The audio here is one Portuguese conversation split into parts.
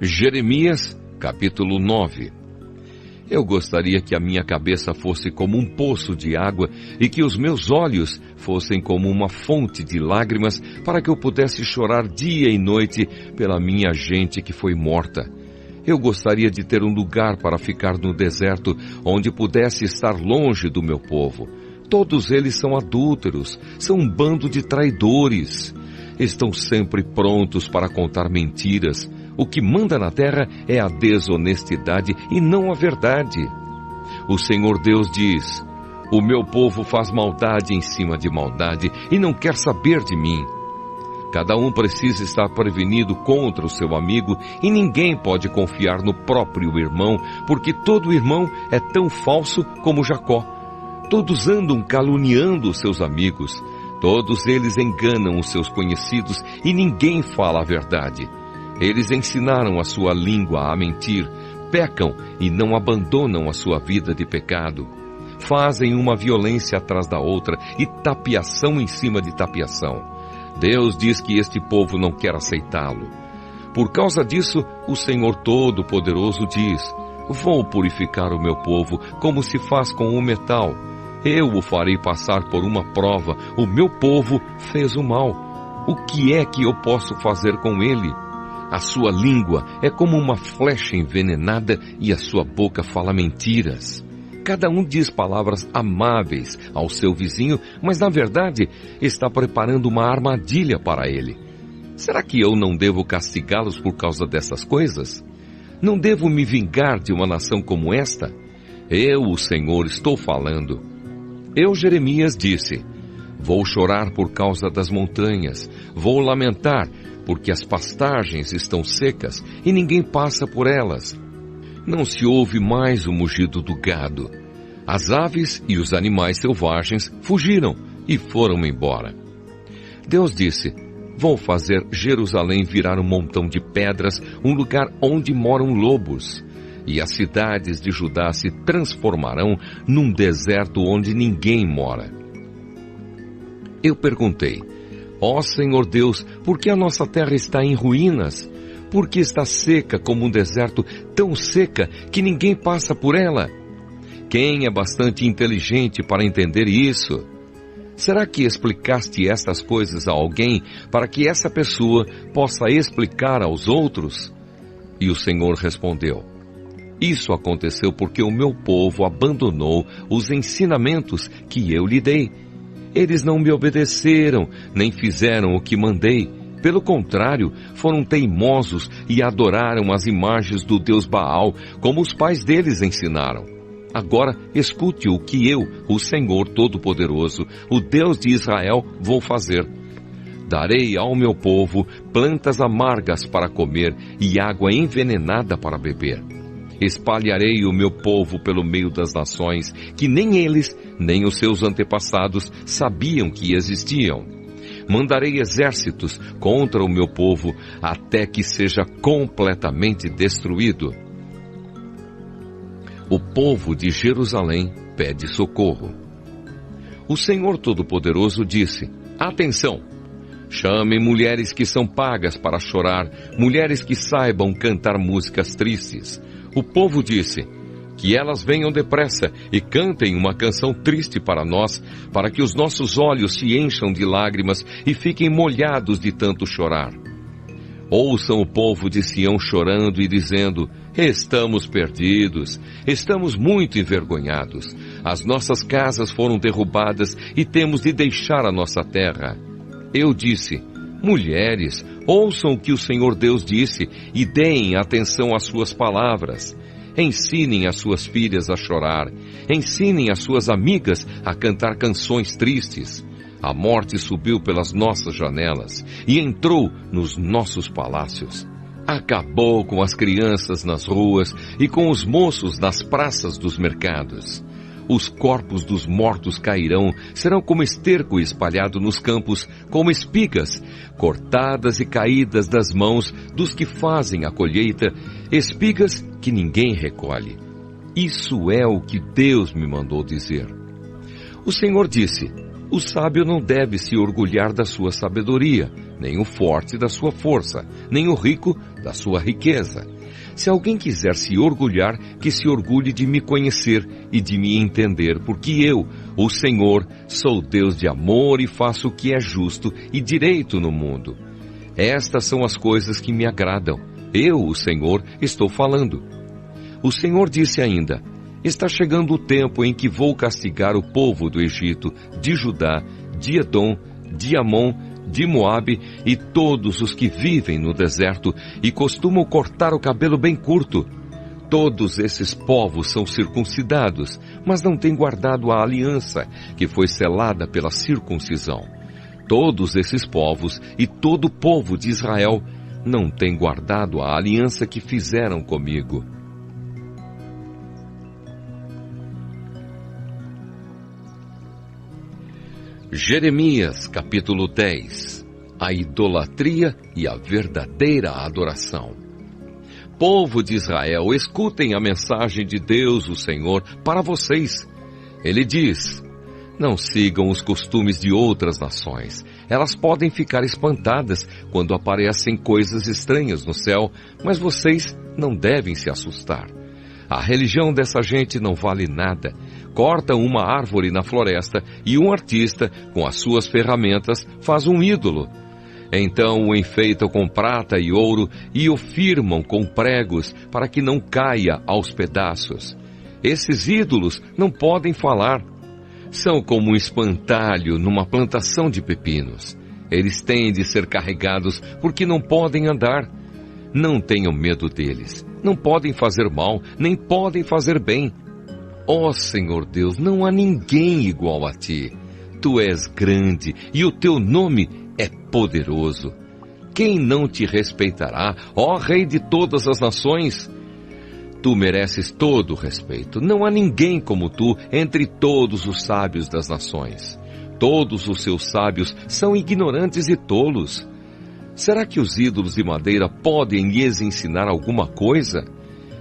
Jeremias, capítulo 9. Eu gostaria que a minha cabeça fosse como um poço de água e que os meus olhos fossem como uma fonte de lágrimas para que eu pudesse chorar dia e noite pela minha gente que foi morta. Eu gostaria de ter um lugar para ficar no deserto onde pudesse estar longe do meu povo. Todos eles são adúlteros, são um bando de traidores. Estão sempre prontos para contar mentiras. O que manda na terra é a desonestidade e não a verdade. O Senhor Deus diz: o meu povo faz maldade em cima de maldade e não quer saber de mim. Cada um precisa estar prevenido contra o seu amigo e ninguém pode confiar no próprio irmão, porque todo irmão é tão falso como Jacó. Todos andam caluniando os seus amigos. Todos eles enganam os seus conhecidos e ninguém fala a verdade. Eles ensinaram a sua língua a mentir, pecam e não abandonam a sua vida de pecado. Fazem uma violência atrás da outra e tapiação em cima de tapiação. Deus diz que este povo não quer aceitá-lo. Por causa disso, o Senhor Todo-Poderoso diz: vou purificar o meu povo como se faz com o metal. Eu o farei passar por uma prova. O meu povo fez o mal. O que é que eu posso fazer com ele? A sua língua é como uma flecha envenenada e a sua boca fala mentiras. Cada um diz palavras amáveis ao seu vizinho, mas na verdade está preparando uma armadilha para ele. Será que eu não devo castigá-los por causa dessas coisas? Não devo me vingar de uma nação como esta? Eu, o Senhor, estou falando. Eu, Jeremias, disse: vou chorar por causa das montanhas, vou lamentar, porque as pastagens estão secas e ninguém passa por elas. Não se ouve mais o mugido do gado. As aves e os animais selvagens fugiram e foram embora. Deus disse: vou fazer Jerusalém virar um montão de pedras, um lugar onde moram lobos. E as cidades de Judá se transformarão num deserto onde ninguém mora. Eu perguntei: ó Senhor Deus, por que a nossa terra está em ruínas? Por que está seca como um deserto, tão seca que ninguém passa por ela? Quem é bastante inteligente para entender isso? Será que explicaste estas coisas a alguém para que essa pessoa possa explicar aos outros? E o Senhor respondeu: isso aconteceu porque o meu povo abandonou os ensinamentos que eu lhe dei. Eles não me obedeceram, nem fizeram o que mandei. Pelo contrário, foram teimosos e adoraram as imagens do Deus Baal, como os pais deles ensinaram. Agora, escute o que eu, o Senhor Todo-Poderoso, o Deus de Israel, vou fazer. Darei ao meu povo plantas amargas para comer e água envenenada para beber. Espalharei o meu povo pelo meio das nações, que nem eles, nem os seus antepassados sabiam que existiam. Mandarei exércitos contra o meu povo, até que seja completamente destruído. O povo de Jerusalém pede socorro. O Senhor Todo-Poderoso disse: atenção! Chamem mulheres que são pagas para chorar, mulheres que saibam cantar músicas tristes. O povo disse: que elas venham depressa e cantem uma canção triste para nós, para que os nossos olhos se encham de lágrimas e fiquem molhados de tanto chorar. Ouçam o povo de Sião chorando e dizendo: estamos perdidos, estamos muito envergonhados. As nossas casas foram derrubadas e temos de deixar a nossa terra. Eu disse: mulheres, ouçam o que o Senhor Deus disse e deem atenção às suas palavras. Ensinem as suas filhas a chorar, ensinem as suas amigas a cantar canções tristes. A morte subiu pelas nossas janelas e entrou nos nossos palácios. Acabou com as crianças nas ruas e com os moços nas praças dos mercados. Os corpos dos mortos cairão, serão como esterco espalhado nos campos, como espigas, cortadas e caídas das mãos dos que fazem a colheita, espigas que ninguém recolhe. Isso é o que Deus me mandou dizer. O Senhor disse: O sábio não deve se orgulhar da sua sabedoria, nem o forte da sua força, nem o rico da sua riqueza. Se alguém quiser se orgulhar, que se orgulhe de me conhecer e de me entender, porque eu, o Senhor, sou Deus de amor e faço o que é justo e direito no mundo. Estas são as coisas que me agradam. Eu, o Senhor, estou falando. O Senhor disse ainda: está chegando o tempo em que vou castigar o povo do Egito, de Judá, de Edom, de Amon, de Moabe e todos os que vivem no deserto e costumam cortar o cabelo bem curto. Todos esses povos são circuncidados, mas não têm guardado a aliança que foi selada pela circuncisão. Todos esses povos e todo o povo de Israel não têm guardado a aliança que fizeram comigo. Jeremias, capítulo 10. A idolatria e a verdadeira adoração. Povo de Israel, escutem a mensagem de Deus, o Senhor, para vocês. Ele diz: não sigam os costumes de outras nações. Elas podem ficar espantadas quando aparecem coisas estranhas no céu, mas vocês não devem se assustar. A religião dessa gente não vale nada. Corta uma árvore na floresta e um artista, com as suas ferramentas, faz um ídolo. Então o enfeitam com prata e ouro e o firmam com pregos para que não caia aos pedaços. Esses ídolos não podem falar. São como um espantalho numa plantação de pepinos. Eles têm de ser carregados porque não podem andar. Não tenham medo deles. Não podem fazer mal, nem podem fazer bem. Ó Senhor Deus, não há ninguém igual a ti. Tu és grande e o teu nome é poderoso. Quem não te respeitará, ó Rei de todas as nações? Tu mereces todo o respeito. Não há ninguém como tu entre todos os sábios das nações. Todos os seus sábios são ignorantes e tolos. Será que os ídolos de madeira podem lhes ensinar alguma coisa?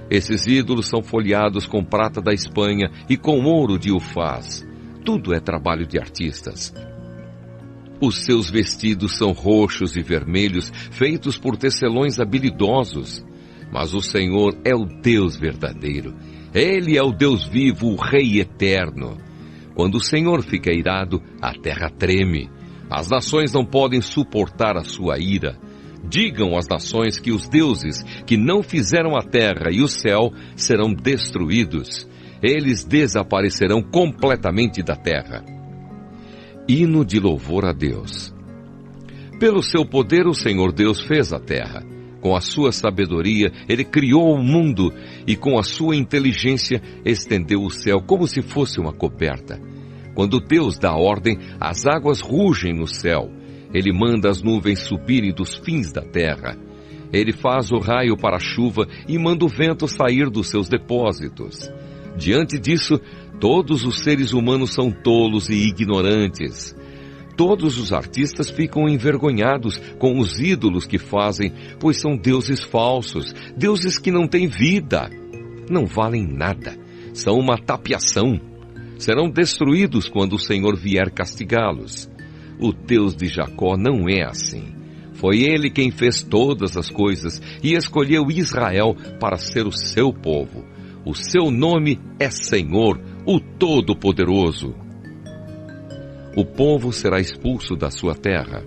Esses ídolos são folheados com prata da Espanha e com ouro de Ufaz. Tudo é trabalho de artistas. Os seus vestidos são roxos e vermelhos, feitos por tecelões habilidosos. Mas o Senhor é o Deus verdadeiro. Ele é o Deus vivo, o Rei eterno. Quando o Senhor fica irado, a terra treme. As nações não podem suportar a sua ira. Digam às nações que os deuses que não fizeram a terra e o céu serão destruídos. Eles desaparecerão completamente da terra. Hino de louvor a Deus. Pelo seu poder o Senhor Deus fez a terra. Com a sua sabedoria ele criou o mundo e com a sua inteligência estendeu o céu como se fosse uma coberta. Quando Deus dá ordem, as águas rugem no céu. Ele manda as nuvens subirem dos fins da terra. Ele faz o raio para a chuva e manda o vento sair dos seus depósitos. Diante disso, todos os seres humanos são tolos e ignorantes. Todos os artistas ficam envergonhados com os ídolos que fazem, pois são deuses falsos, deuses que não têm vida. Não valem nada, são uma tapiação. Serão destruídos quando o Senhor vier castigá-los. O Deus de Jacó não é assim. Foi Ele quem fez todas as coisas e escolheu Israel para ser o seu povo. O seu nome é Senhor, o Todo-Poderoso. O povo será expulso da sua terra.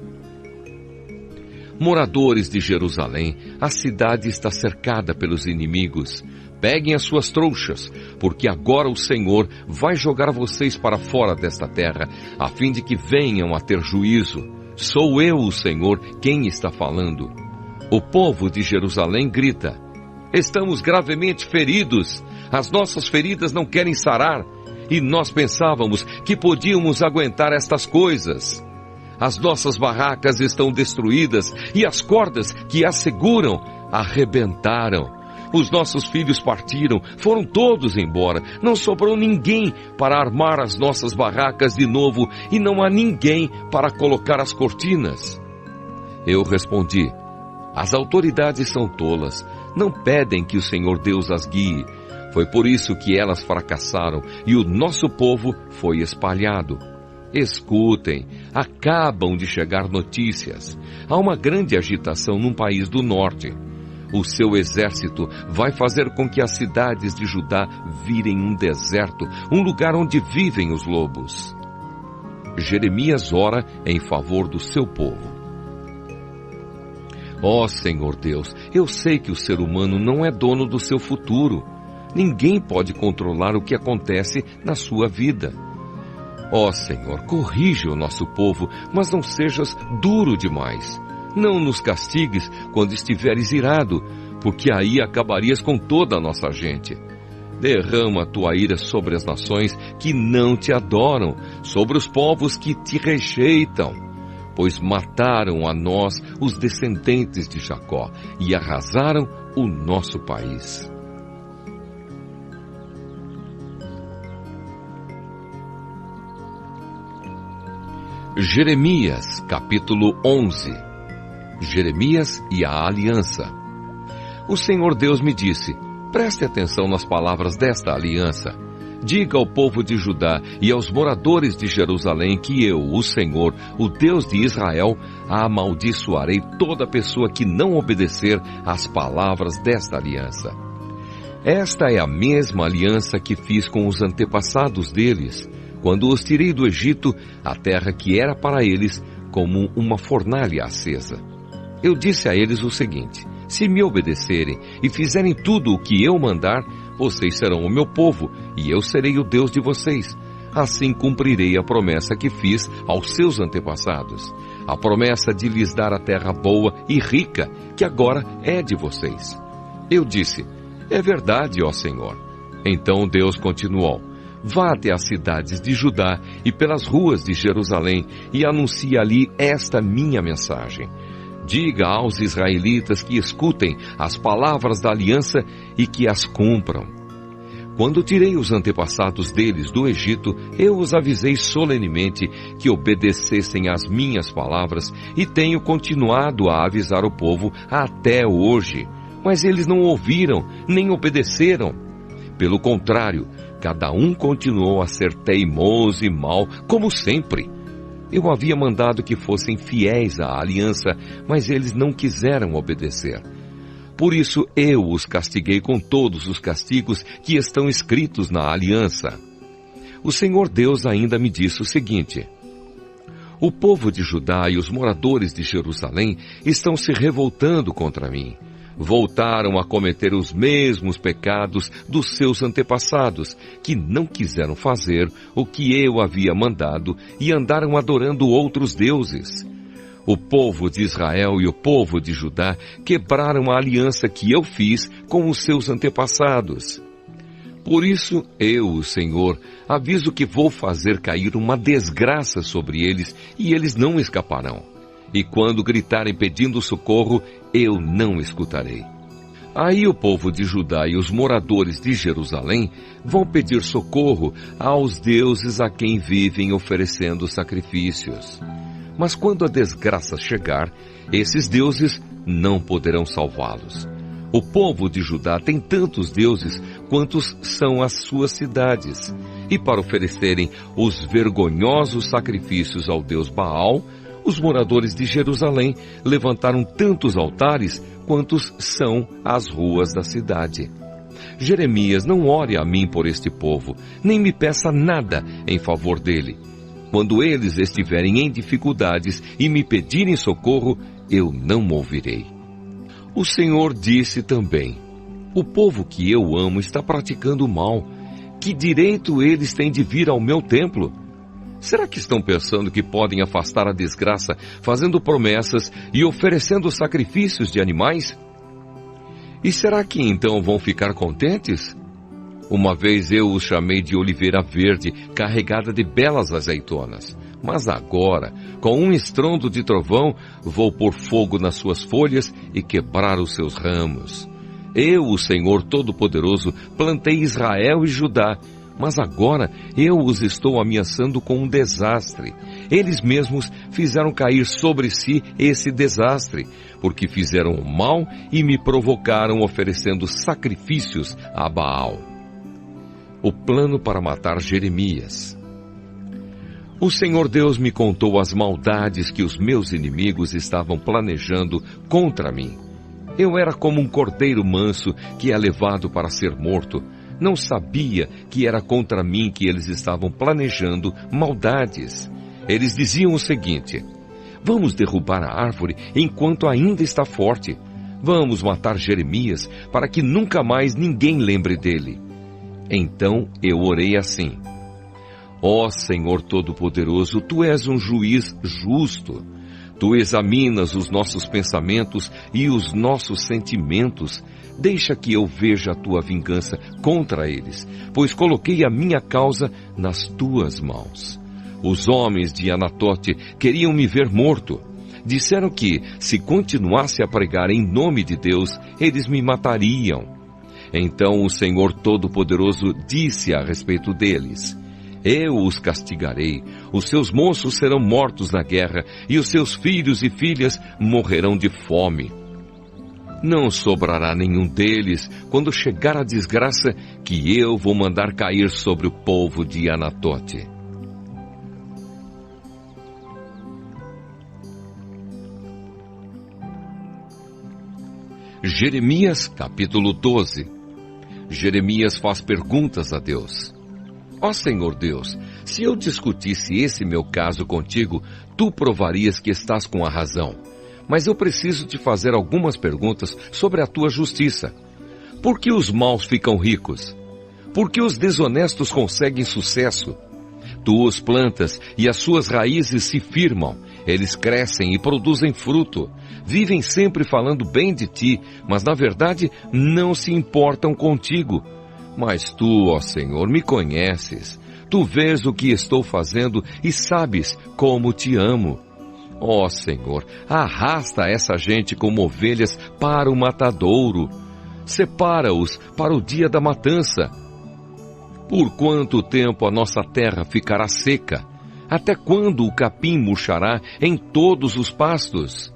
Moradores de Jerusalém, a cidade está cercada pelos inimigos. Peguem as suas trouxas, porque agora o Senhor vai jogar vocês para fora desta terra, a fim de que venham a ter juízo. Sou eu, o Senhor, quem está falando. O povo de Jerusalém grita: estamos gravemente feridos, as nossas feridas não querem sarar, e nós pensávamos que podíamos aguentar estas coisas. As nossas barracas estão destruídas, e as cordas que as seguram arrebentaram. Os nossos filhos partiram, foram todos embora. Não sobrou ninguém para armar as nossas barracas de novo e não há ninguém para colocar as cortinas. Eu respondi: as autoridades são tolas, não pedem que o Senhor Deus as guie. Foi por isso que elas fracassaram e o nosso povo foi espalhado. Escutem, acabam de chegar notícias. Há uma grande agitação num país do norte. O seu exército vai fazer com que as cidades de Judá virem um deserto, um lugar onde vivem os lobos. Jeremias ora em favor do seu povo. Ó Senhor Deus, eu sei que o ser humano não é dono do seu futuro. Ninguém pode controlar o que acontece na sua vida. Ó Senhor, corrige o nosso povo, mas não sejas duro demais. Não nos castigues quando estiveres irado, porque aí acabarias com toda a nossa gente. Derrama a tua ira sobre as nações que não te adoram, sobre os povos que te rejeitam, pois mataram a nós, os descendentes de Jacó, e arrasaram o nosso país. Jeremias, capítulo 11. Jeremias e a aliança. O Senhor Deus me disse: preste atenção nas palavras desta aliança. Diga ao povo de Judá e aos moradores de Jerusalém que eu, o Senhor, o Deus de Israel, amaldiçoarei toda pessoa que não obedecer às palavras desta aliança. Esta é a mesma aliança que fiz com os antepassados deles, quando os tirei do Egito, a terra que era para eles como uma fornalha acesa. Eu disse a eles o seguinte: se me obedecerem e fizerem tudo o que eu mandar, vocês serão o meu povo, e eu serei o Deus de vocês. Assim cumprirei a promessa que fiz aos seus antepassados, a promessa de lhes dar a terra boa e rica, que agora é de vocês. Eu disse: é verdade, ó Senhor. Então Deus continuou: vá até as cidades de Judá e pelas ruas de Jerusalém e anuncie ali esta minha mensagem. Diga aos israelitas que escutem as palavras da aliança e que as cumpram. Quando tirei os antepassados deles do Egito, eu os avisei solenemente que obedecessem às minhas palavras e tenho continuado a avisar o povo até hoje. Mas eles não ouviram, nem obedeceram. Pelo contrário, cada um continuou a ser teimoso e mau, como sempre. Eu havia mandado que fossem fiéis à aliança, mas eles não quiseram obedecer. Por isso eu os castiguei com todos os castigos que estão escritos na aliança. O Senhor Deus ainda me disse o seguinte: o povo de Judá e os moradores de Jerusalém estão se revoltando contra mim. Voltaram a cometer os mesmos pecados dos seus antepassados, que não quiseram fazer o que eu havia mandado e andaram adorando outros deuses. O povo de Israel e o povo de Judá quebraram a aliança que eu fiz com os seus antepassados. Por isso, eu, o Senhor, aviso que vou fazer cair uma desgraça sobre eles e eles não escaparão. E quando gritarem pedindo socorro, eu não escutarei. Aí o povo de Judá e os moradores de Jerusalém vão pedir socorro aos deuses a quem vivem oferecendo sacrifícios. Mas quando a desgraça chegar, esses deuses não poderão salvá-los. O povo de Judá tem tantos deuses quantos são as suas cidades. E para oferecerem os vergonhosos sacrifícios ao deus Baal, os moradores de Jerusalém levantaram tantos altares quantos são as ruas da cidade. Jeremias, não ore a mim por este povo, nem me peça nada em favor dele. Quando eles estiverem em dificuldades e me pedirem socorro, eu não ouvirei. O Senhor disse também: o povo que eu amo está praticando mal. Que direito eles têm de vir ao meu templo? Será que estão pensando que podem afastar a desgraça, fazendo promessas e oferecendo sacrifícios de animais? E será que então vão ficar contentes? Uma vez eu os chamei de oliveira verde, carregada de belas azeitonas. Mas agora, com um estrondo de trovão, vou pôr fogo nas suas folhas e quebrar os seus ramos. Eu, o Senhor Todo-Poderoso, plantei Israel e Judá, mas agora eu os estou ameaçando com um desastre. Eles mesmos fizeram cair sobre si esse desastre, porque fizeram o mal e me provocaram oferecendo sacrifícios a Baal. O plano para matar Jeremias. O Senhor Deus me contou as maldades que os meus inimigos estavam planejando contra mim. Eu era como um cordeiro manso que é levado para ser morto. Não sabia que era contra mim que eles estavam planejando maldades. Eles diziam o seguinte: vamos derrubar a árvore enquanto ainda está forte. Vamos matar Jeremias para que nunca mais ninguém lembre dele. Então eu orei assim: ó Senhor Todo-Poderoso, Tu és um juiz justo. Tu examinas os nossos pensamentos e os nossos sentimentos. Deixa que eu veja a Tua vingança contra eles, pois coloquei a minha causa nas Tuas mãos. Os homens de Anatote queriam me ver morto. Disseram que, se continuasse a pregar em nome de Deus, eles me matariam. Então o Senhor Todo-Poderoso disse a respeito deles: eu os castigarei, os seus moços serão mortos na guerra, e os seus filhos e filhas morrerão de fome. Não sobrará nenhum deles quando chegar a desgraça que eu vou mandar cair sobre o povo de Anatote. Jeremias, capítulo 12. Jeremias faz perguntas a Deus. Ó Senhor Deus, se eu discutisse esse meu caso contigo, tu provarias que estás com a razão. Mas eu preciso te fazer algumas perguntas sobre a tua justiça. Por que os maus ficam ricos? Por que os desonestos conseguem sucesso? Tu os plantas e as suas raízes se firmam. Eles crescem e produzem fruto. Vivem sempre falando bem de ti, mas na verdade não se importam contigo. Mas tu, ó Senhor, me conheces. Tu vês o que estou fazendo e sabes como te amo. Ó Senhor, arrasta essa gente como ovelhas para o matadouro. Separa-os para o dia da matança. Por quanto tempo a nossa terra ficará seca? Até quando o capim murchará em todos os pastos?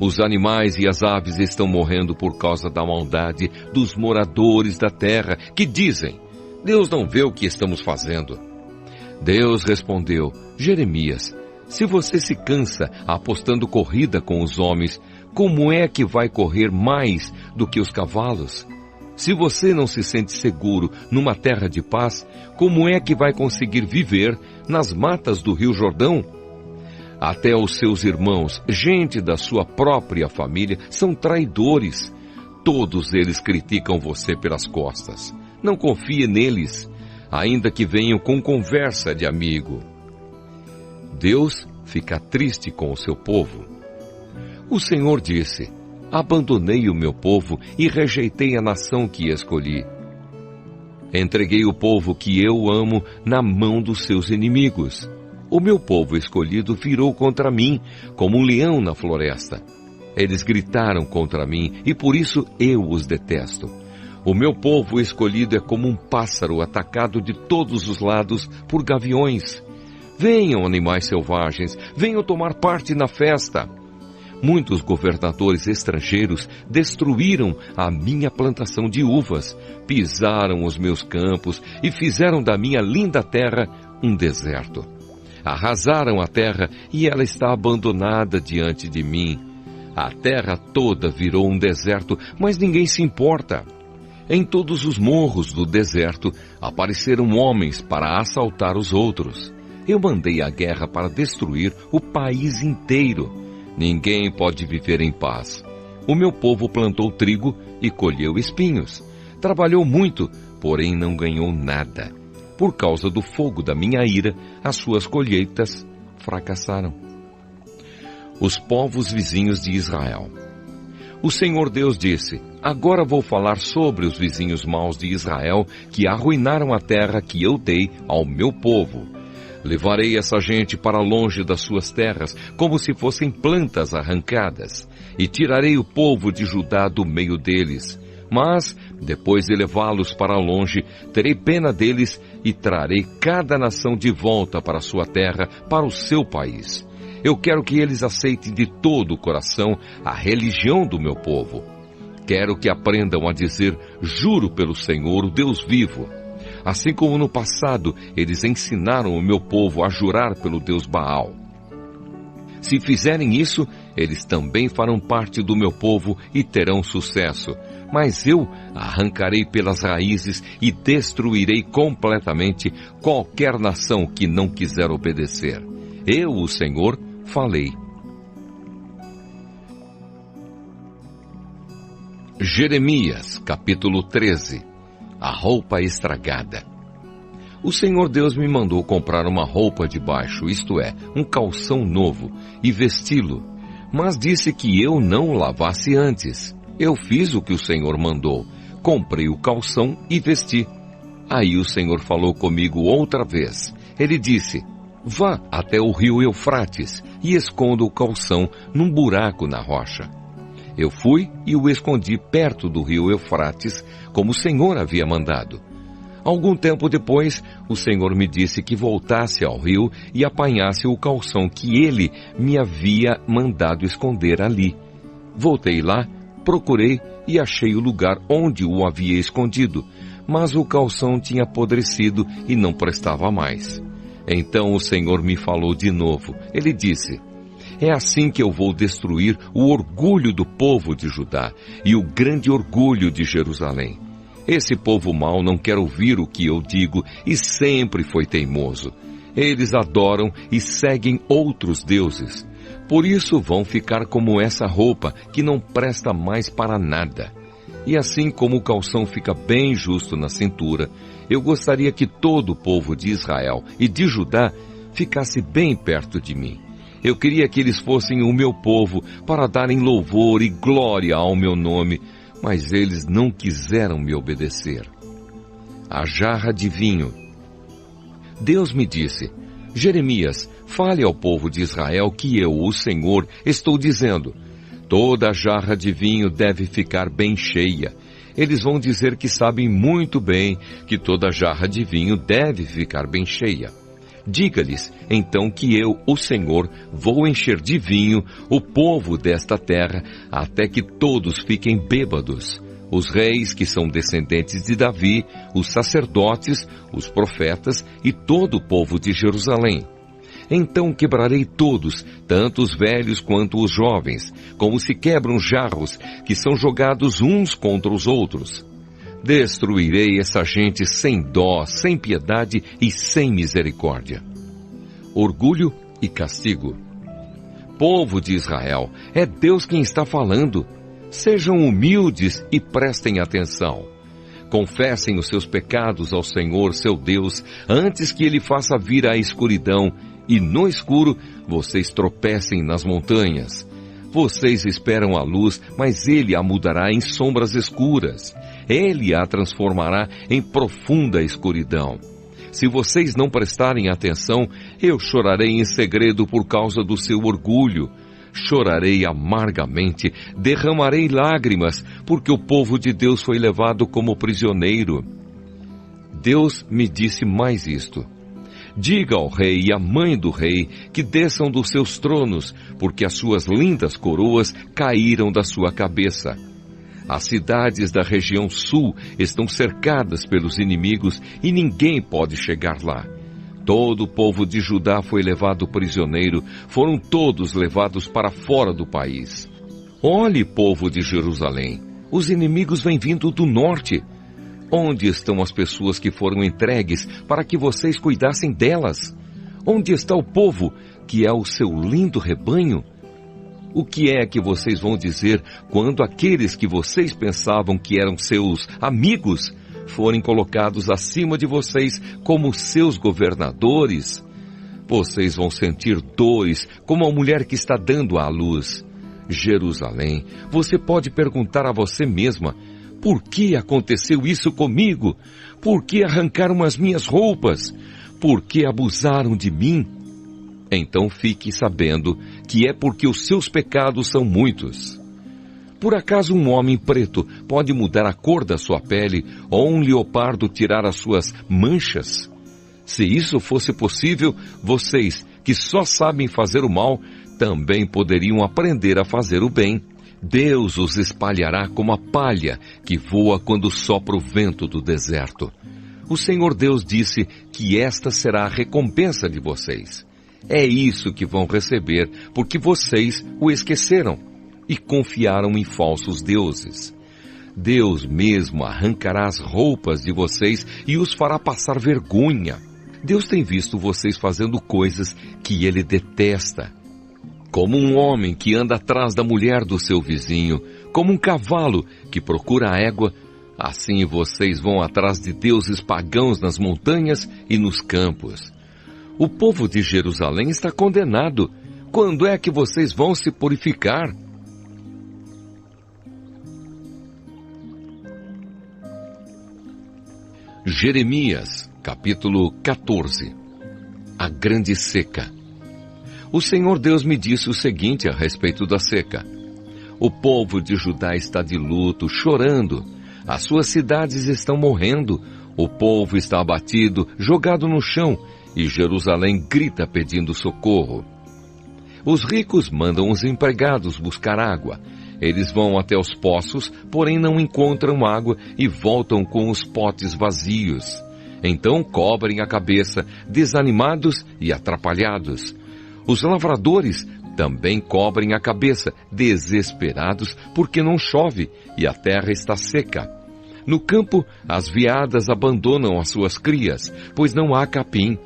Os animais e as aves estão morrendo por causa da maldade dos moradores da terra, que dizem: Deus não vê o que estamos fazendo. Deus respondeu: Jeremias, se você se cansa apostando corrida com os homens, como é que vai correr mais do que os cavalos? Se você não se sente seguro numa terra de paz, como é que vai conseguir viver nas matas do Rio Jordão? Até os seus irmãos, gente da sua própria família, são traidores. Todos eles criticam você pelas costas. Não confie neles, ainda que venham com conversa de amigo. Deus fica triste com o seu povo. O Senhor disse: abandonei o meu povo e rejeitei a nação que escolhi. Entreguei o povo que eu amo na mão dos seus inimigos. O meu povo escolhido virou contra mim, como um leão na floresta. Eles gritaram contra mim e por isso eu os detesto. O meu povo escolhido é como um pássaro atacado de todos os lados por gaviões. Venham, animais selvagens, venham tomar parte na festa. Muitos governadores estrangeiros destruíram a minha plantação de uvas, pisaram os meus campos e fizeram da minha linda terra um deserto. Arrasaram a terra e ela está abandonada diante de mim. A terra toda virou um deserto, mas ninguém se importa. Em todos os morros do deserto apareceram homens para assaltar os outros. Eu mandei a guerra para destruir o país inteiro. Ninguém pode viver em paz. O meu povo plantou trigo e colheu espinhos. Trabalhou muito, porém não ganhou nada. Por causa do fogo da minha ira, as suas colheitas fracassaram. Os povos vizinhos de Israel. O Senhor Deus disse: agora vou falar sobre os vizinhos maus de Israel que arruinaram a terra que eu dei ao meu povo. Levarei essa gente para longe das suas terras, como se fossem plantas arrancadas, e tirarei o povo de Judá do meio deles. Mas, depois de levá-los para longe, terei pena deles e trarei cada nação de volta para sua terra, para o seu país. Eu quero que eles aceitem de todo o coração a religião do meu povo. Quero que aprendam a dizer: juro pelo Senhor, o Deus vivo. assim como no passado eles ensinaram o meu povo a jurar pelo Deus Baal. Se fizerem isso, eles também farão parte do meu povo e terão sucesso. Mas eu arrancarei pelas raízes e destruirei completamente qualquer nação que não quiser obedecer. Eu, o Senhor, falei. Jeremias, capítulo 13. A roupa estragada. O Senhor Deus me mandou comprar uma roupa de baixo, isto é, um calção novo, e vesti-lo. Mas disse que eu não o lavasse antes. Eu fiz o que o Senhor mandou. Comprei o calção e vesti. Aí o Senhor falou comigo outra vez. Ele disse, vá até o rio Eufrates e esconda o calção num buraco na rocha. Eu fui e o escondi perto do rio Eufrates, como o Senhor havia mandado. Algum tempo depois, o Senhor me disse que voltasse ao rio e apanhasse o calção que ele me havia mandado esconder ali. Voltei lá, procurei e achei o lugar onde o havia escondido, mas o calção tinha apodrecido e não prestava mais. Então o Senhor me falou de novo. Ele disse, é assim que eu vou destruir o orgulho do povo de Judá e o grande orgulho de Jerusalém. Esse povo mau não quer ouvir o que eu digo e sempre foi teimoso. Eles adoram e seguem outros deuses. Por isso vão ficar como essa roupa que não presta mais para nada. E assim como o calção fica bem justo na cintura, eu gostaria que todo o povo de Israel e de Judá ficasse bem perto de mim. Eu queria que eles fossem o meu povo para darem louvor e glória ao meu nome, mas eles não quiseram me obedecer. A jarra de vinho. Deus me disse, Jeremias, fale ao povo de Israel que eu, o Senhor, estou dizendo, toda a jarra de vinho deve ficar bem cheia. Eles vão dizer que sabem muito bem que toda jarra de vinho deve ficar bem cheia. Diga-lhes, então, que eu, o Senhor, vou encher de vinho o povo desta terra, até que todos fiquem bêbados. Os reis que são descendentes de Davi, os sacerdotes, os profetas e todo o povo de Jerusalém. Então quebrarei todos, tanto os velhos quanto os jovens, como se quebram jarros que são jogados uns contra os outros. Destruirei essa gente sem dó, sem piedade e sem misericórdia. Orgulho e castigo. Povo de Israel, é Deus quem está falando. Sejam humildes e prestem atenção. Confessem os seus pecados ao Senhor, seu Deus, antes que Ele faça vir a escuridão, e no escuro vocês tropecem nas montanhas. Vocês esperam a luz, mas Ele a mudará em sombras escuras. Ele a transformará em profunda escuridão. Se vocês não prestarem atenção, eu chorarei em segredo por causa do seu orgulho. Chorarei amargamente, derramarei lágrimas, porque o povo de Deus foi levado como prisioneiro. Deus me disse mais isto. Diga ao rei e à mãe do rei que desçam dos seus tronos, porque as suas lindas coroas caíram da sua cabeça. As cidades da região sul estão cercadas pelos inimigos e ninguém pode chegar lá. Todo o povo de Judá foi levado prisioneiro, foram todos levados para fora do país. Olhe, povo de Jerusalém, os inimigos vêm vindo do norte. Onde estão as pessoas que foram entregues para que vocês cuidassem delas? Onde está o povo que é o seu lindo rebanho? O que é que vocês vão dizer quando aqueles que vocês pensavam que eram seus amigos forem colocados acima de vocês como seus governadores? Vocês vão sentir dores como a mulher que está dando à luz. Jerusalém, você pode perguntar a você mesma, por que aconteceu isso comigo? Por que arrancaram as minhas roupas? Por que abusaram de mim? Então fique sabendo que é porque os seus pecados são muitos. Por acaso um homem preto pode mudar a cor da sua pele ou um leopardo tirar as suas manchas? Se isso fosse possível, vocês, que só sabem fazer o mal, também poderiam aprender a fazer o bem. Deus os espalhará como a palha que voa quando sopra o vento do deserto. O Senhor Deus disse que esta será a recompensa de vocês. É isso que vão receber, porque vocês o esqueceram e confiaram em falsos deuses. Deus mesmo arrancará as roupas de vocês e os fará passar vergonha. Deus tem visto vocês fazendo coisas que Ele detesta. Como um homem que anda atrás da mulher do seu vizinho, como um cavalo que procura a égua, assim vocês vão atrás de deuses pagãos nas montanhas e nos campos. O povo de Jerusalém está condenado. Quando é que vocês vão se purificar? Jeremias, capítulo 14. A grande seca. O Senhor Deus me disse o seguinte a respeito da seca. O povo de Judá está de luto, chorando. As suas cidades estão morrendo. O povo está abatido, jogado no chão, e Jerusalém grita pedindo socorro. Os ricos mandam os empregados buscar água. Eles vão até os poços, porém não encontram água e voltam com os potes vazios. Então cobrem a cabeça, desanimados e atrapalhados. Os lavradores também cobrem a cabeça, desesperados, porque não chove e a terra está seca. No campo, as veadas abandonam as suas crias, pois não há capim.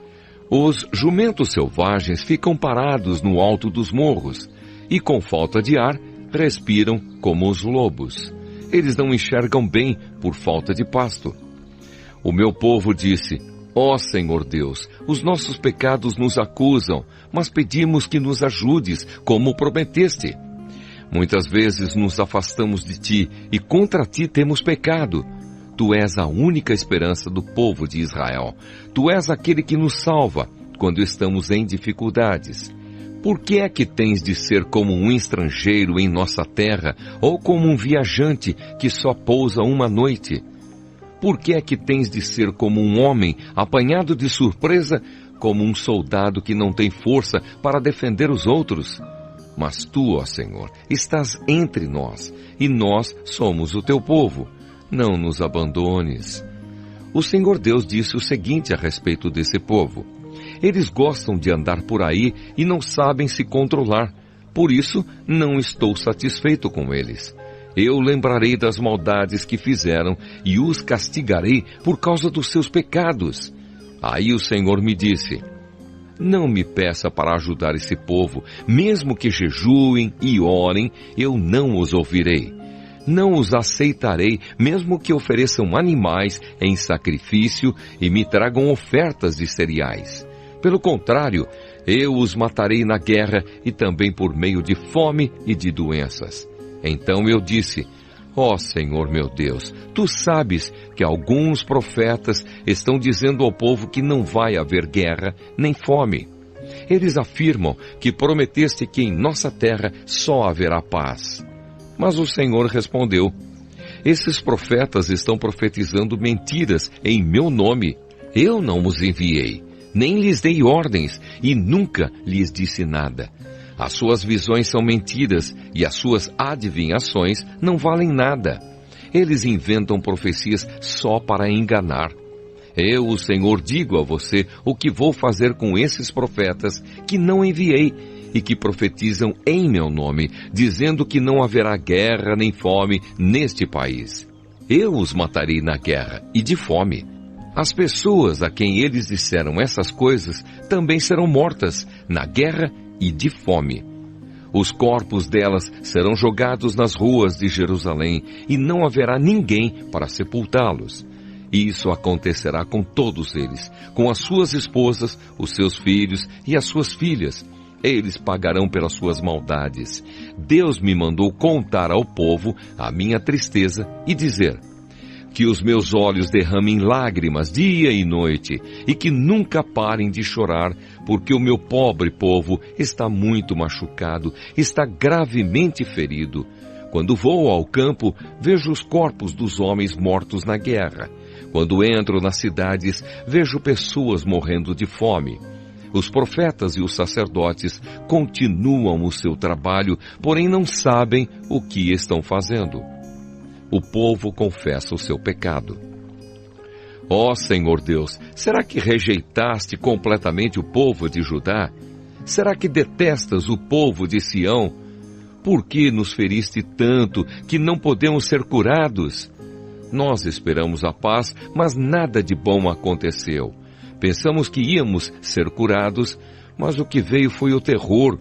Os jumentos selvagens ficam parados no alto dos morros, e com falta de ar, respiram como os lobos. Eles não enxergam bem por falta de pasto. O meu povo disse: ó Senhor Deus, os nossos pecados nos acusam, mas pedimos que nos ajudes, como prometeste. Muitas vezes nos afastamos de ti e contra ti temos pecado. Tu és a única esperança do povo de Israel. Tu és aquele que nos salva quando estamos em dificuldades. Por que é que tens de ser como um estrangeiro em nossa terra, ou como um viajante que só pousa uma noite? Por que é que tens de ser como um homem apanhado de surpresa, como um soldado que não tem força para defender os outros? Mas tu, ó Senhor, estás entre nós, e nós somos o teu povo. Não nos abandones. O Senhor Deus disse o seguinte a respeito desse povo. Eles gostam de andar por aí e não sabem se controlar. Por isso, não estou satisfeito com eles. Eu lembrarei das maldades que fizeram e os castigarei por causa dos seus pecados. Aí o Senhor me disse: não me peça para ajudar esse povo, mesmo que jejuem e orem, eu não os ouvirei. Não os aceitarei, mesmo que ofereçam animais em sacrifício e me tragam ofertas de cereais. Pelo contrário, eu os matarei na guerra e também por meio de fome e de doenças. Então eu disse: ó Senhor meu Deus, tu sabes que alguns profetas estão dizendo ao povo que não vai haver guerra nem fome. Eles afirmam que prometeste que em nossa terra só haverá paz. Mas o Senhor respondeu: esses profetas estão profetizando mentiras em meu nome. Eu não os enviei, nem lhes dei ordens e nunca lhes disse nada. As suas visões são mentiras e as suas adivinhações não valem nada. Eles inventam profecias só para enganar. Eu, o Senhor, digo a você o que vou fazer com esses profetas que não enviei e que profetizam em meu nome, dizendo que não haverá guerra nem fome neste país. Eu os matarei na guerra e de fome. As pessoas a quem eles disseram essas coisas também serão mortas na guerra e de fome. Os corpos delas serão jogados nas ruas de Jerusalém e não haverá ninguém para sepultá-los. Isso acontecerá com todos eles, com as suas esposas, os seus filhos e as suas filhas. Eles pagarão pelas suas maldades. Deus me mandou contar ao povo a minha tristeza e dizer: que os meus olhos derramem lágrimas dia e noite, e que nunca parem de chorar, porque o meu pobre povo está muito machucado, está gravemente ferido. Quando vou ao campo, vejo os corpos dos homens mortos na guerra. Quando entro nas cidades, vejo pessoas morrendo de fome. Os profetas e os sacerdotes continuam o seu trabalho, porém não sabem o que estão fazendo. O povo confessa o seu pecado. Ó Senhor Deus, será que rejeitaste completamente o povo de Judá? Será que detestas o povo de Sião? Por que nos feriste tanto que não podemos ser curados? Nós esperamos a paz, mas nada de bom aconteceu. Pensamos que íamos ser curados, mas o que veio foi o terror.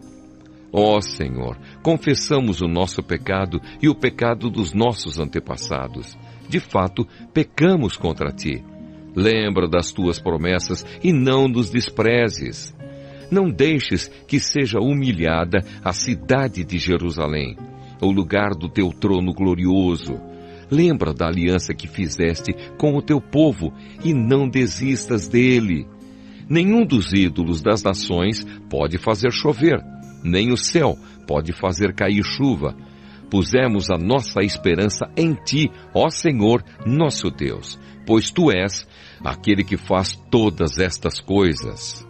Ó Senhor, confessamos o nosso pecado e o pecado dos nossos antepassados. De fato, pecamos contra ti. Lembra das tuas promessas e não nos desprezes. Não deixes que seja humilhada a cidade de Jerusalém, o lugar do teu trono glorioso. Lembra da aliança que fizeste com o teu povo e não desistas dele. Nenhum dos ídolos das nações pode fazer chover, nem o céu pode fazer cair chuva. Pusemos a nossa esperança em ti, ó Senhor, nosso Deus, pois tu és aquele que faz todas estas coisas.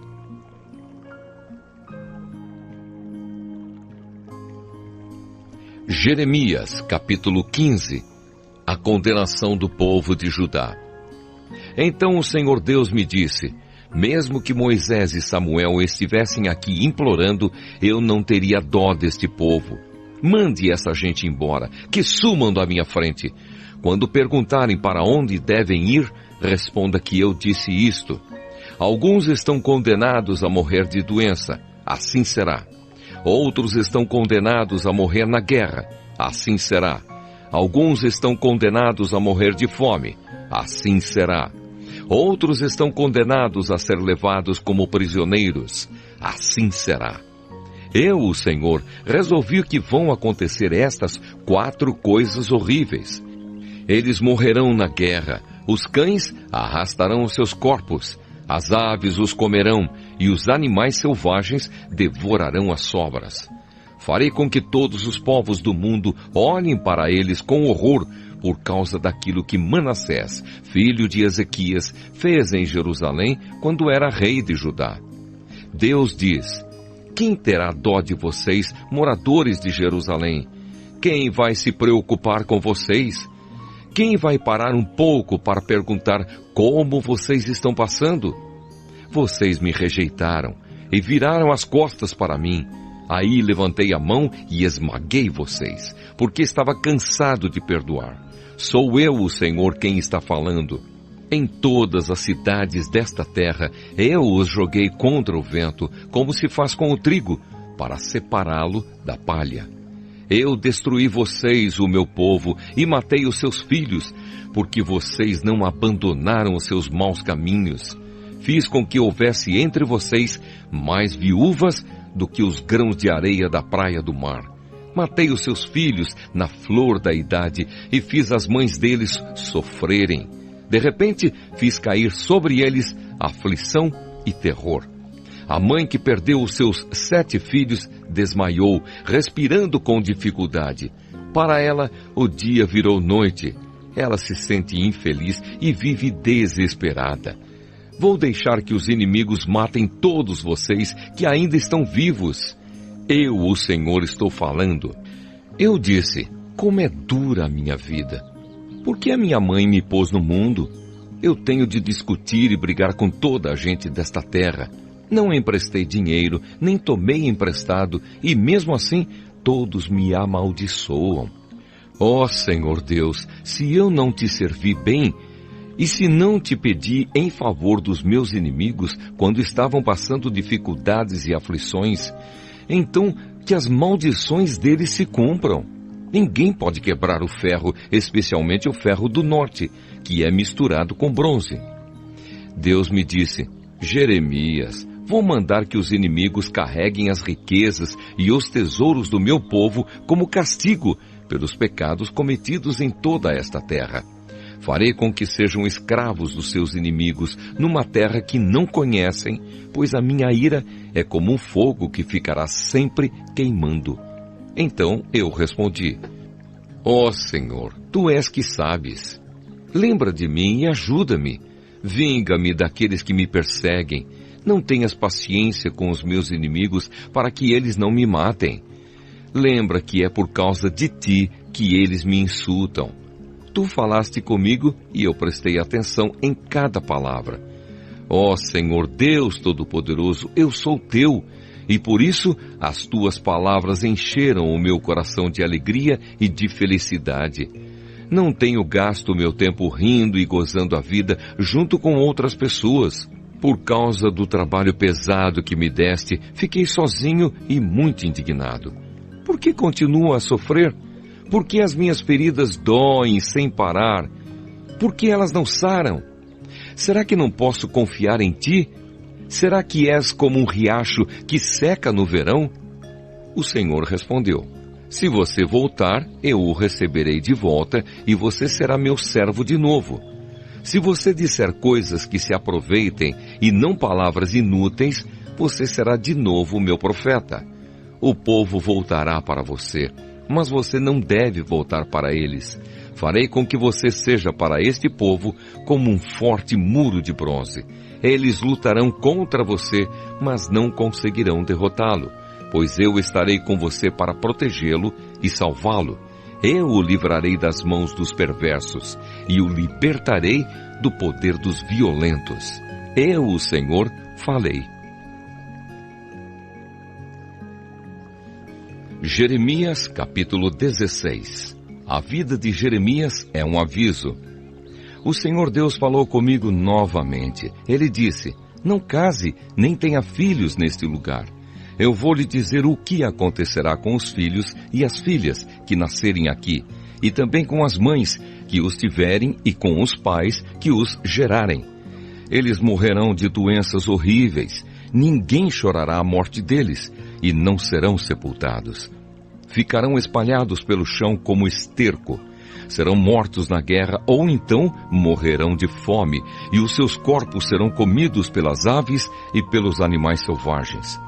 Jeremias, capítulo 15. A condenação do povo de Judá. Então o Senhor Deus me disse: mesmo que Moisés e Samuel estivessem aqui implorando, eu não teria dó deste povo. Mande essa gente embora, que sumam da minha frente. Quando perguntarem para onde devem ir, responda que eu disse isto. Alguns estão condenados a morrer de doença, assim será. Outros estão condenados a morrer na guerra, assim será. Alguns estão condenados a morrer de fome, assim será. Outros estão condenados a ser levados como prisioneiros, assim será. Eu, o Senhor, resolvi que vão acontecer estas 4 coisas horríveis. Eles morrerão na guerra, os cães arrastarão os seus corpos, as aves os comerão e os animais selvagens devorarão as sobras. Farei com que todos os povos do mundo olhem para eles com horror por causa daquilo que Manassés, filho de Ezequias, fez em Jerusalém quando era rei de Judá. Deus diz: quem terá dó de vocês, moradores de Jerusalém? Quem vai se preocupar com vocês? Quem vai parar um pouco para perguntar como vocês estão passando? Vocês me rejeitaram e viraram as costas para mim. Aí levantei a mão e esmaguei vocês, porque estava cansado de perdoar. Sou eu, o Senhor, quem está falando. Em todas as cidades desta terra, eu os joguei contra o vento, como se faz com o trigo, para separá-lo da palha. Eu destruí vocês, o meu povo, e matei os seus filhos, porque vocês não abandonaram os seus maus caminhos. Fiz com que houvesse entre vocês mais viúvas do que os grãos de areia da praia do mar. Matei os seus filhos na flor da idade e fiz as mães deles sofrerem. De repente, fiz cair sobre eles aflição e terror. A mãe que perdeu os seus 7 filhos desmaiou, respirando com dificuldade. Para ela, o dia virou noite. Ela se sente infeliz e vive desesperada. Vou deixar que os inimigos matem todos vocês que ainda estão vivos. Eu, o Senhor, estou falando. Eu disse: como é dura a minha vida. Por que a minha mãe me pôs no mundo? Eu tenho de discutir e brigar com toda a gente desta terra. Não emprestei dinheiro, nem tomei emprestado, e mesmo assim todos me amaldiçoam. Ó Senhor Deus, se eu não te servi bem, e se não te pedi em favor dos meus inimigos quando estavam passando dificuldades e aflições, então que as maldições deles se cumpram. Ninguém pode quebrar o ferro, especialmente o ferro do norte, que é misturado com bronze. Deus me disse: Jeremias, vou mandar que os inimigos carreguem as riquezas e os tesouros do meu povo como castigo pelos pecados cometidos em toda esta terra. Farei com que sejam escravos dos seus inimigos numa terra que não conhecem, pois a minha ira é como um fogo que ficará sempre queimando. Então eu respondi: ó Senhor, tu és que sabes. Lembra de mim e ajuda-me. Vinga-me daqueles que me perseguem. Não tenhas paciência com os meus inimigos para que eles não me matem. Lembra que é por causa de ti que eles me insultam. Tu falaste comigo e eu prestei atenção em cada palavra. Ó Senhor Deus Todo-Poderoso, eu sou teu, e por isso as tuas palavras encheram o meu coração de alegria e de felicidade. Não tenho gasto o meu tempo rindo e gozando a vida junto com outras pessoas. Por causa do trabalho pesado que me deste, fiquei sozinho e muito indignado. Por que continuo a sofrer? Por que as minhas feridas doem sem parar? Por que elas não saram? Será que não posso confiar em ti? Será que és como um riacho que seca no verão? O Senhor respondeu: Se você voltar, eu o receberei de volta e você será meu servo de novo. Se você disser coisas que se aproveitem e não palavras inúteis, você será de novo meu profeta. O povo voltará para você, mas você não deve voltar para eles. Farei com que você seja para este povo como um forte muro de bronze. Eles lutarão contra você, mas não conseguirão derrotá-lo, pois eu estarei com você para protegê-lo e salvá-lo. Eu o livrarei das mãos dos perversos e o libertarei do poder dos violentos. Eu, o Senhor, falei. Jeremias, capítulo 16. A vida de Jeremias é um aviso. O Senhor Deus falou comigo novamente. Ele disse: Não case, nem tenha filhos neste lugar. Eu vou lhe dizer o que acontecerá com os filhos e as filhas que nascerem aqui, e também com as mães que os tiverem e com os pais que os gerarem. Eles morrerão de doenças horríveis, ninguém chorará a morte deles, e não serão sepultados. Ficarão espalhados pelo chão como esterco. Serão mortos na guerra ou então morrerão de fome, e os seus corpos serão comidos pelas aves e pelos animais selvagens.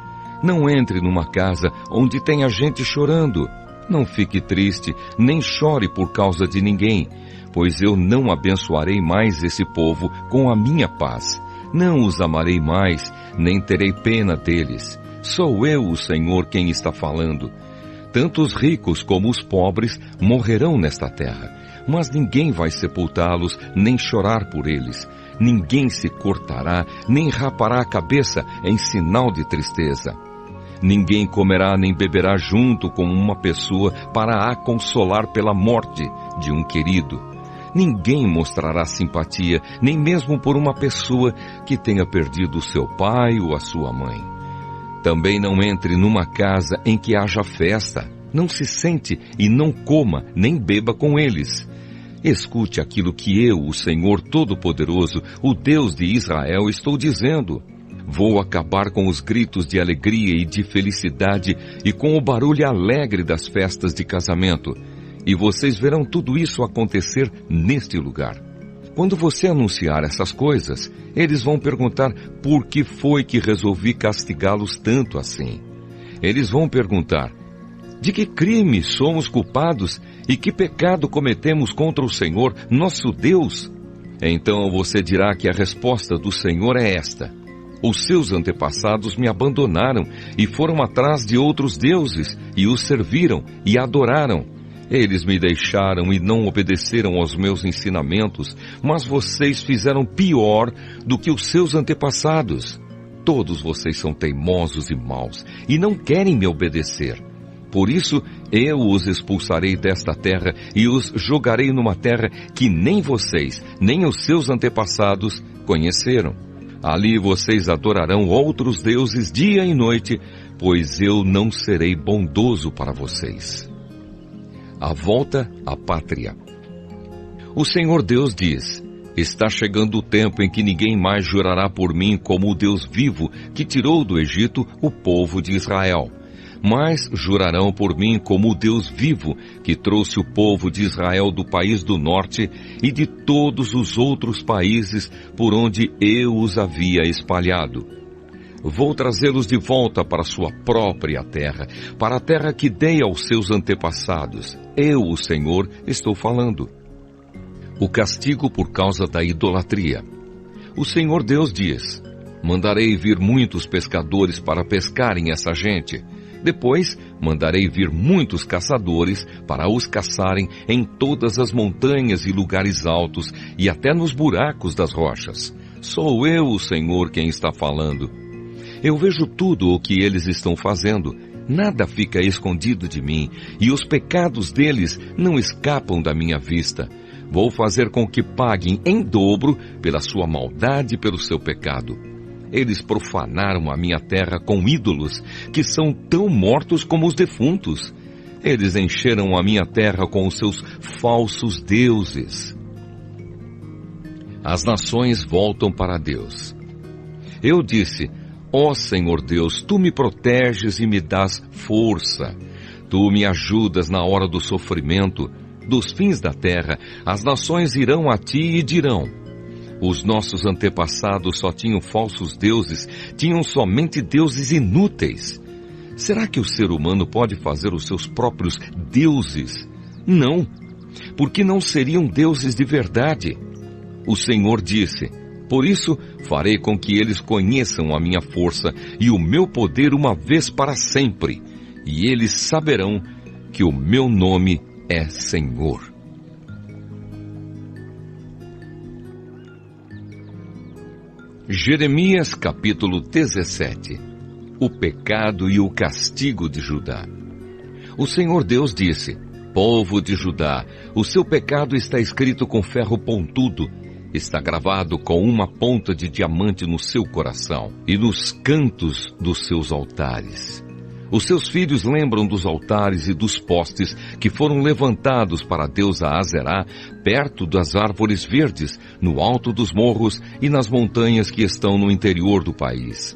Não entre numa casa onde tenha gente chorando. Não fique triste, nem chore por causa de ninguém, pois eu não abençoarei mais esse povo com a minha paz. Não os amarei mais, nem terei pena deles. Sou eu, o Senhor, quem está falando. Tanto os ricos como os pobres morrerão nesta terra, mas ninguém vai sepultá-los, nem chorar por eles. Ninguém se cortará, nem rapará a cabeça em sinal de tristeza. Ninguém comerá nem beberá junto com uma pessoa para a consolar pela morte de um querido. Ninguém mostrará simpatia, nem mesmo por uma pessoa que tenha perdido seu pai ou a sua mãe. Também não entre numa casa em que haja festa. Não se sente e não coma, nem beba com eles. Escute aquilo que eu, o Senhor Todo-Poderoso, o Deus de Israel, estou dizendo. Vou acabar com os gritos de alegria e de felicidade e com o barulho alegre das festas de casamento. E vocês verão tudo isso acontecer neste lugar. Quando você anunciar essas coisas, eles vão perguntar por que foi que resolvi castigá-los tanto assim. Eles vão perguntar: de que crime somos culpados e que pecado cometemos contra o Senhor, nosso Deus? Então você dirá que a resposta do Senhor é esta: os seus antepassados me abandonaram e foram atrás de outros deuses e os serviram e adoraram. Eles me deixaram e não obedeceram aos meus ensinamentos, mas vocês fizeram pior do que os seus antepassados. Todos vocês são teimosos e maus e não querem me obedecer. Por isso, eu os expulsarei desta terra e os jogarei numa terra que nem vocês, nem os seus antepassados conheceram. Ali vocês adorarão outros deuses dia e noite, pois eu não serei bondoso para vocês. A volta à pátria. O Senhor Deus diz: está chegando o tempo em que ninguém mais jurará por mim como o Deus vivo que tirou do Egito o povo de Israel. Mas jurarão por mim como o Deus vivo que trouxe o povo de Israel do país do norte e de todos os outros países por onde eu os havia espalhado. Vou trazê-los de volta para sua própria terra, para a terra que dei aos seus antepassados. Eu, o Senhor, estou falando. O castigo por causa da idolatria. O Senhor Deus diz: mandarei vir muitos pescadores para pescarem essa gente. Depois mandarei vir muitos caçadores para os caçarem em todas as montanhas e lugares altos e até nos buracos das rochas. Sou eu, o Senhor, quem está falando. Eu vejo tudo o que eles estão fazendo. Nada fica escondido de mim, e os pecados deles não escapam da minha vista. Vou fazer com que paguem em dobro pela sua maldade e pelo seu pecado. Eles profanaram a minha terra com ídolos, que são tão mortos como os defuntos. Eles encheram a minha terra com os seus falsos deuses. As nações voltam para Deus. Eu disse: ó Senhor Deus, Tu me proteges e me dás força. Tu me ajudas na hora do sofrimento. Dos fins da terra, as nações irão a Ti e dirão: os nossos antepassados só tinham falsos deuses, tinham somente deuses inúteis. Será que o ser humano pode fazer os seus próprios deuses? Não, porque não seriam deuses de verdade. O Senhor disse: por isso farei com que eles conheçam a minha força e o meu poder uma vez para sempre, e eles saberão que o meu nome é Senhor. Jeremias capítulo 17. O pecado e o castigo de Judá. O Senhor Deus disse: povo de Judá, o seu pecado está escrito com ferro pontudo, está gravado com uma ponta de diamante no seu coração e nos cantos dos seus altares. Os seus filhos lembram dos altares e dos postes que foram levantados para a deusa Azerá, perto das árvores verdes, no alto dos morros e nas montanhas que estão no interior do país.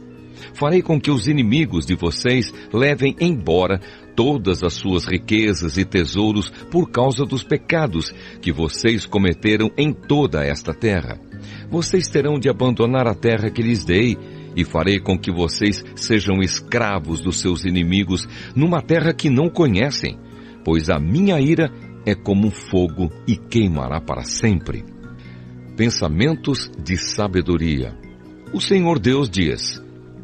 Farei com que os inimigos de vocês levem embora todas as suas riquezas e tesouros por causa dos pecados que vocês cometeram em toda esta terra. Vocês terão de abandonar a terra que lhes dei, e farei com que vocês sejam escravos dos seus inimigos numa terra que não conhecem, pois a minha ira é como um fogo e queimará para sempre. Pensamentos de sabedoria. O Senhor Deus diz: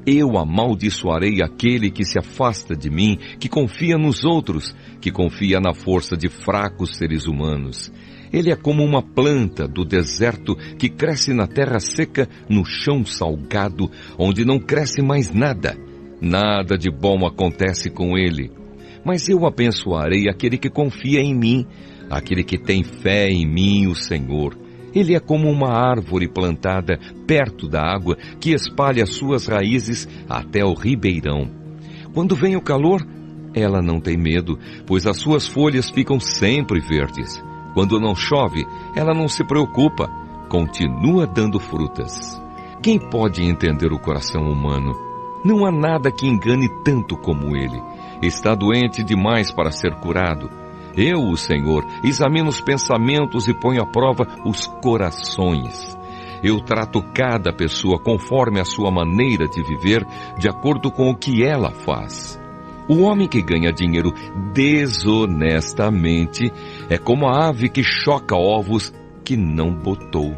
eu amaldiçoarei aquele que se afasta de mim, que confia nos outros, que confia na força de fracos seres humanos. Ele é como uma planta do deserto que cresce na terra seca, no chão salgado, onde não cresce mais nada. Nada de bom acontece com ele. Mas eu abençoarei aquele que confia em mim, aquele que tem fé em mim, o Senhor. Ele é como uma árvore plantada perto da água, que espalha suas raízes até o ribeirão. Quando vem o calor, ela não tem medo, pois as suas folhas ficam sempre verdes. Quando não chove, ela não se preocupa, continua dando frutas. Quem pode entender o coração humano? Não há nada que engane tanto como ele. Está doente demais para ser curado. Eu, o Senhor, examino os pensamentos e ponho à prova os corações. Eu trato cada pessoa conforme a sua maneira de viver, de acordo com o que ela faz. O homem que ganha dinheiro desonestamente é como a ave que choca ovos que não botou.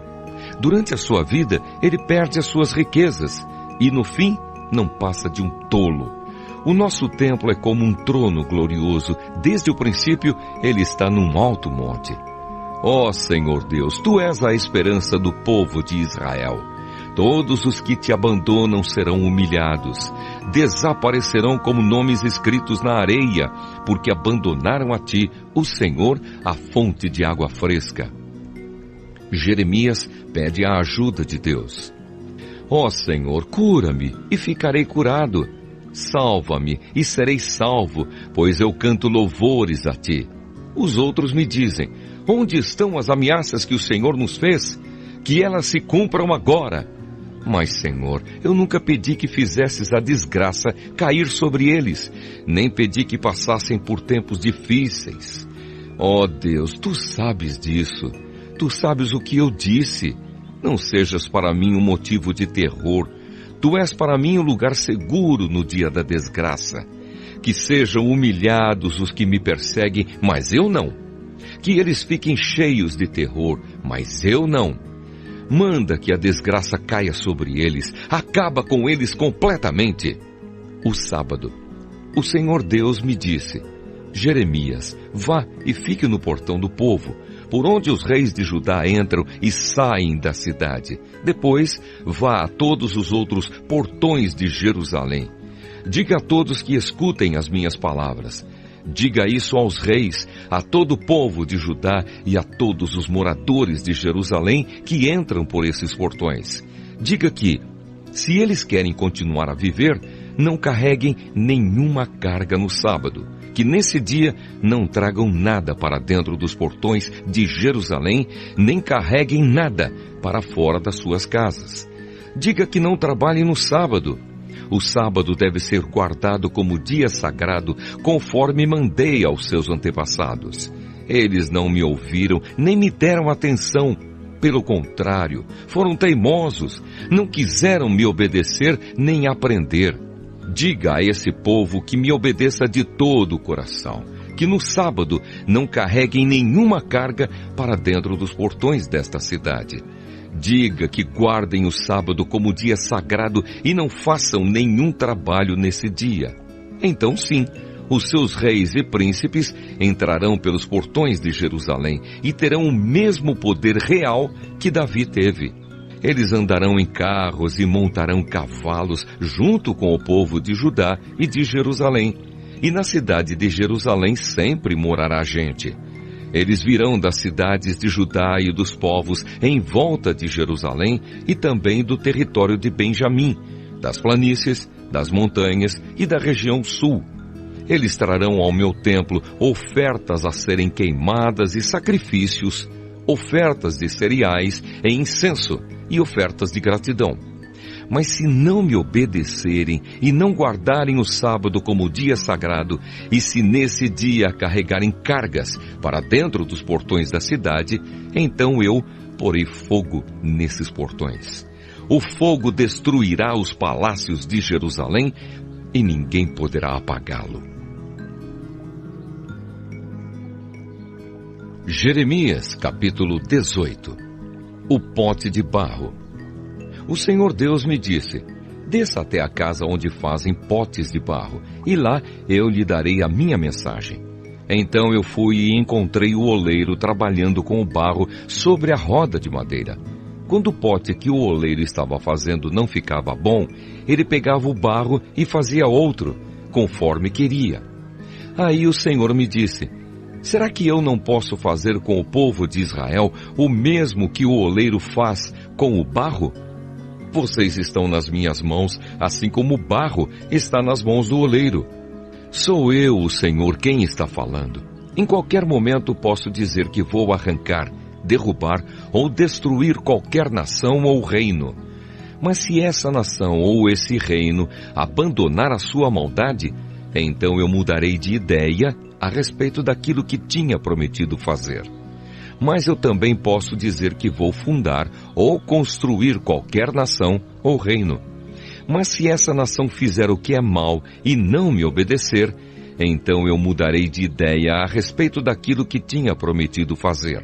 Durante a sua vida, ele perde as suas riquezas e, no fim, não passa de um tolo. O nosso templo é como um trono glorioso. Desde o princípio, ele está num alto monte. Ó Senhor Deus, Tu és a esperança do povo de Israel. Todos os que Te abandonam serão humilhados. Desaparecerão como nomes escritos na areia, porque abandonaram a Ti, o Senhor, a fonte de água fresca. Jeremias pede a ajuda de Deus. Ó Senhor, cura-me e ficarei curado. Salva-me e serei salvo, pois eu canto louvores a Ti. Os outros me dizem: onde estão as ameaças que o Senhor nos fez? Que elas se cumpram agora. Mas, Senhor, eu nunca pedi que fizesses a desgraça cair sobre eles, nem pedi que passassem por tempos difíceis. Ó Deus, Tu sabes disso. Tu sabes o que eu disse. Não sejas para mim um motivo de terror. Tu és para mim um lugar seguro no dia da desgraça. Que sejam humilhados os que me perseguem, mas eu não. Que eles fiquem cheios de terror, mas eu não. Manda que a desgraça caia sobre eles, acaba com eles completamente. O sábado. O Senhor Deus me disse: Jeremias, vá e fique no portão do povo, por onde os reis de Judá entram e saem da cidade. Depois, vá a todos os outros portões de Jerusalém. Diga a todos que escutem as minhas palavras. Diga isso aos reis, a todo o povo de Judá e a todos os moradores de Jerusalém que entram por esses portões. Diga que, se eles querem continuar a viver, não carreguem nenhuma carga no sábado, que nesse dia não tragam nada para dentro dos portões de Jerusalém, nem carreguem nada para fora das suas casas. Diga que não trabalhem no sábado. O sábado deve ser guardado como dia sagrado, conforme mandei aos seus antepassados. Eles não me ouviram, nem me deram atenção. Pelo contrário, foram teimosos, não quiseram me obedecer nem aprender. Diga a esse povo que me obedeça de todo o coração, que no sábado não carreguem nenhuma carga para dentro dos portões desta cidade. Diga que guardem o sábado como dia sagrado e não façam nenhum trabalho nesse dia. Então sim, os seus reis e príncipes entrarão pelos portões de Jerusalém e terão o mesmo poder real que Davi teve. Eles andarão em carros e montarão cavalos junto com o povo de Judá e de Jerusalém. E na cidade de Jerusalém sempre morará gente. Eles virão das cidades de Judá e dos povos em volta de Jerusalém e também do território de Benjamim, das planícies, das montanhas e da região sul. Eles trarão ao meu templo ofertas a serem queimadas e sacrifícios, ofertas de cereais e incenso e ofertas de gratidão. Mas se não me obedecerem e não guardarem o sábado como dia sagrado, e se nesse dia carregarem cargas para dentro dos portões da cidade, então eu porei fogo nesses portões. O fogo destruirá os palácios de Jerusalém e ninguém poderá apagá-lo. Jeremias, capítulo 18. O pote de barro. O Senhor Deus me disse: desça até a casa onde fazem potes de barro, e lá eu lhe darei a minha mensagem. Então eu fui e encontrei o oleiro trabalhando com o barro sobre a roda de madeira. Quando o pote que o oleiro estava fazendo não ficava bom, ele pegava o barro e fazia outro, conforme queria. Aí o Senhor me disse: será que eu não posso fazer com o povo de Israel o mesmo que o oleiro faz com o barro? Vocês estão nas minhas mãos, assim como o barro está nas mãos do oleiro. Sou eu, o Senhor, quem está falando. Em qualquer momento posso dizer que vou arrancar, derrubar ou destruir qualquer nação ou reino. Mas se essa nação ou esse reino abandonar a sua maldade, então eu mudarei de ideia a respeito daquilo que tinha prometido fazer. Mas eu também posso dizer que vou fundar ou construir qualquer nação ou reino. Mas se essa nação fizer o que é mal e não me obedecer, então eu mudarei de ideia a respeito daquilo que tinha prometido fazer.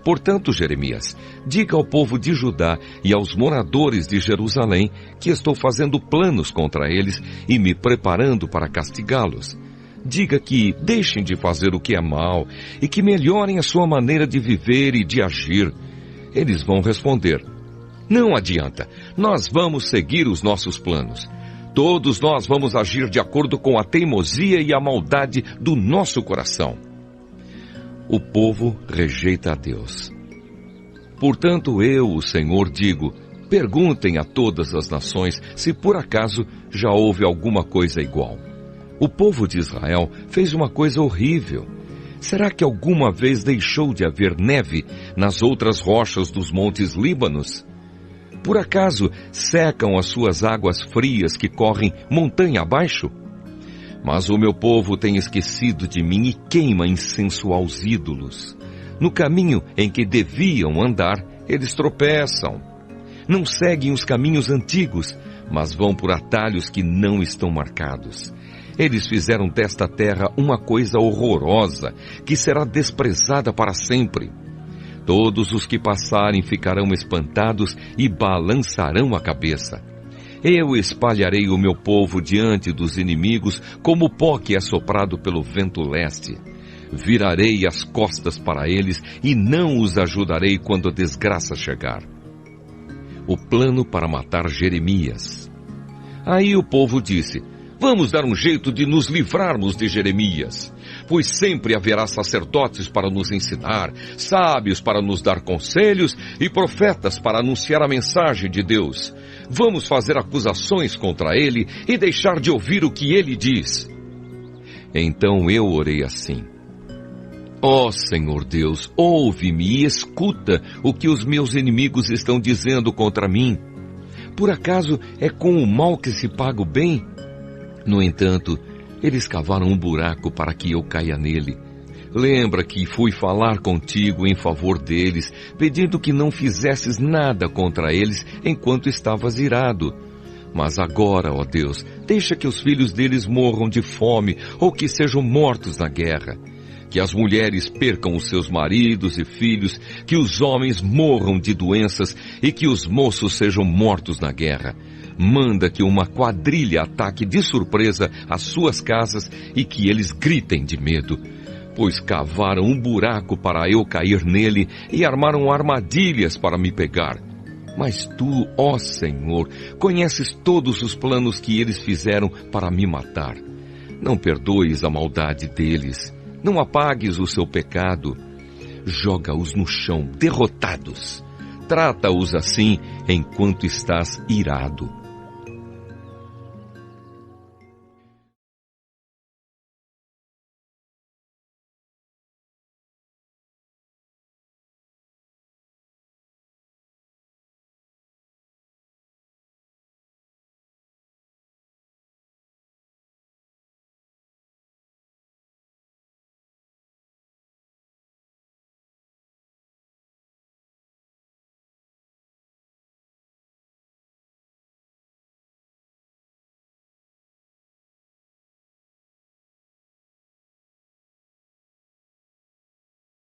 Portanto, Jeremias, diga ao povo de Judá e aos moradores de Jerusalém que estou fazendo planos contra eles e me preparando para castigá-los. Diga que deixem de fazer o que é mal e que melhorem a sua maneira de viver e de agir. Eles vão responder: não adianta, nós vamos seguir os nossos planos. Todos nós vamos agir de acordo com a teimosia e a maldade do nosso coração. O povo rejeita a Deus. Portanto, eu, o Senhor, digo: perguntem a todas as nações se por acaso já houve alguma coisa igual. O povo de Israel fez uma coisa horrível. Será que alguma vez deixou de haver neve nas outras rochas dos montes Líbanos? Por acaso secam as suas águas frias que correm montanha abaixo? Mas o meu povo tem esquecido de mim e queima incenso aos ídolos. No caminho em que deviam andar, eles tropeçam. Não seguem os caminhos antigos, mas vão por atalhos que não estão marcados. Eles fizeram desta terra uma coisa horrorosa, que será desprezada para sempre. Todos os que passarem ficarão espantados e balançarão a cabeça. Eu espalharei o meu povo diante dos inimigos, como pó que é soprado pelo vento leste. Virarei as costas para eles e não os ajudarei quando a desgraça chegar. O plano para matar Jeremias. Aí o povo disse: vamos dar um jeito de nos livrarmos de Jeremias, pois sempre haverá sacerdotes para nos ensinar, sábios para nos dar conselhos e profetas para anunciar a mensagem de Deus. Vamos fazer acusações contra ele e deixar de ouvir o que ele diz. Então eu orei assim: ó Senhor Deus, ouve-me e escuta o que os meus inimigos estão dizendo contra mim. Por acaso é com o mal que se paga o bem? No entanto, eles cavaram um buraco para que eu caia nele. Lembra que fui falar contigo em favor deles, pedindo que não fizesses nada contra eles enquanto estavas irado. Mas agora, ó Deus, deixa que os filhos deles morram de fome ou que sejam mortos na guerra. Que as mulheres percam os seus maridos e filhos, que os homens morram de doenças e que os moços sejam mortos na guerra. Manda que uma quadrilha ataque de surpresa as suas casas e que eles gritem de medo, pois cavaram um buraco para eu cair nele e armaram armadilhas para me pegar. Mas tu, ó Senhor, conheces todos os planos que eles fizeram para me matar. Não perdoes a maldade deles. Não apagues o seu pecado. Joga-os no chão, derrotados. Trata-os assim enquanto estás irado.